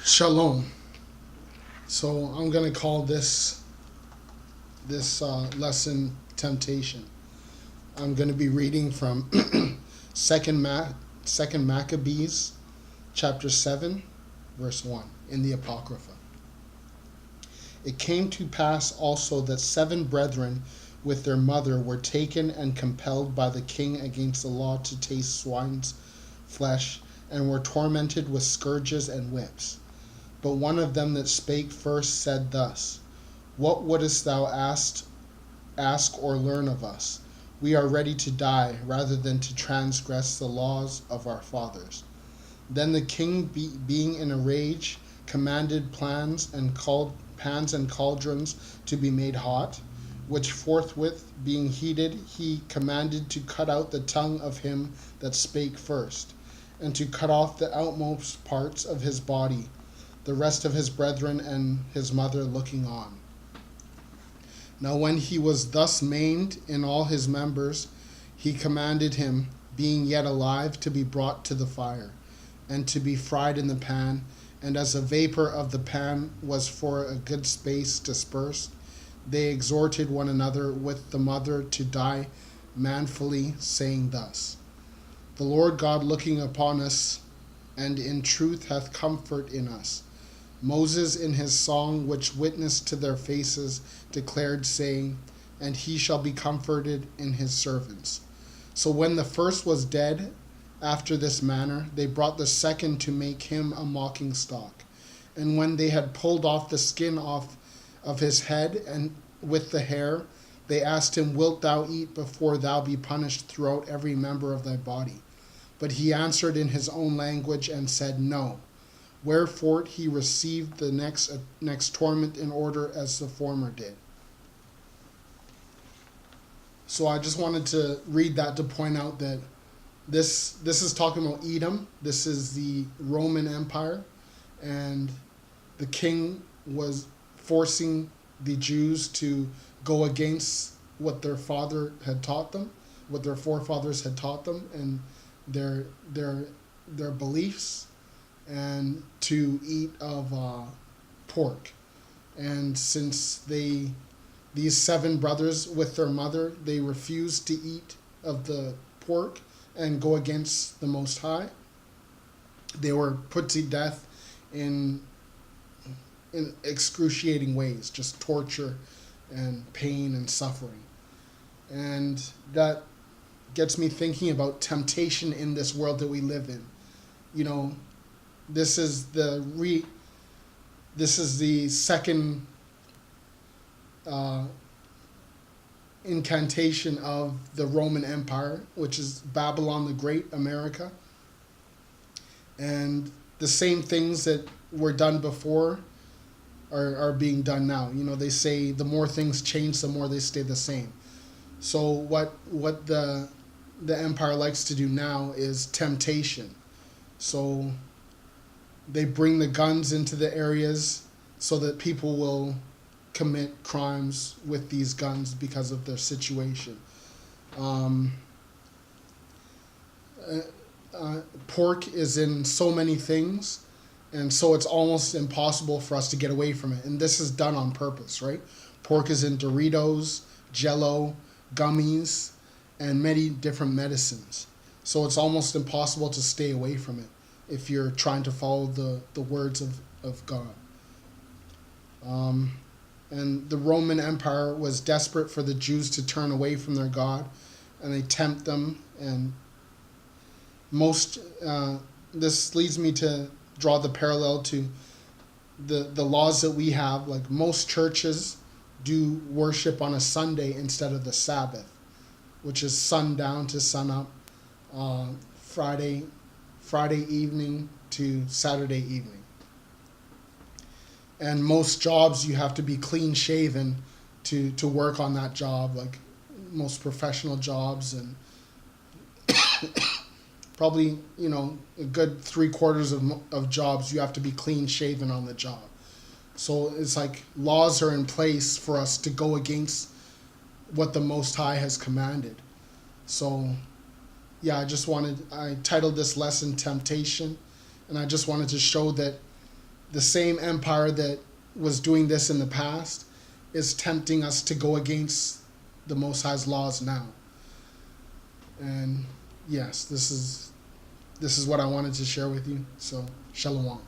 Shalom. So I'm gonna call this lesson temptation. I'm gonna be reading from Second Maccabees, chapter 7, verse 1 in the Apocrypha. It came to pass also that 7 brethren with their mother were taken and compelled by the king against the law to taste swine's flesh, and were tormented with scourges and whips. But one of them that spake first said thus, What wouldest thou ask or learn of us? We are ready to die rather than to transgress the laws of our fathers. Then the king, being in a rage, commanded pans and cauldrons to be made hot, which forthwith being heated, he commanded to cut out the tongue of him that spake first, and to cut off the outmost parts of his body, the rest of his brethren and his mother looking on. Now when he was thus maimed in all his members, he commanded him, being yet alive, to be brought to the fire, and to be fried in the pan, and as the vapor of the pan was for a good space dispersed, they exhorted one another with the mother to die manfully, saying thus, The Lord God looking upon us, and in truth hath comfort in us. Moses in his song, which witnessed to their faces, declared, saying, And he shall be comforted in his servants. So when the first was dead, after this manner, they brought the second to make him a mocking stock. And when they had pulled off the skin off of his head and with the hair, they asked him, Wilt thou eat before thou be punished throughout every member of thy body? But he answered in his own language and said, No. Wherefore he received the next torment in order as the former did. So I just wanted to read that to point out that this is talking about Edom. This is the Roman Empire, and the king was forcing the Jews to go against what their father had taught them, what their forefathers had taught them, and their beliefs, and to eat of pork. And since these 7 brothers with their mother, they refused to eat of the pork and go against the Most High, they were put to death in excruciating ways, just torture and pain and suffering. And that gets me thinking about temptation in this world that we live in. You know, this is the second incantation of the Roman Empire, which is Babylon the Great, America. And the same things that were done before are being done now. You know, they say the more things change, the more they stay the same. So what the empire likes to do now is temptation. So they bring the guns into the areas so that people will commit crimes with these guns because of their situation. Pork is in so many things, and so it's almost impossible for us to get away from it. And this is done on purpose, right? Pork is in Doritos, Jell-O, gummies, and many different medicines. So it's almost impossible to stay away from it if you're trying to follow the words of God. And the Roman Empire was desperate for the Jews to turn away from their God, and they tempt them. And this leads me to draw the parallel to the laws that we have. Like, most churches do worship on a Sunday instead of the Sabbath, which is sundown to sunup, Friday evening to Saturday evening. And most jobs, you have to be clean shaven to work on that job, like most professional jobs, and probably, you know, a good 3/4 of jobs, you have to be clean shaven on the job. So it's like laws are in place for us to go against what the Most High has commanded. So yeah, I titled this lesson Temptation, and I just wanted to show that the same empire that was doing this in the past is tempting us to go against the Most High's laws now. And yes, this is what I wanted to share with you. So, shalom.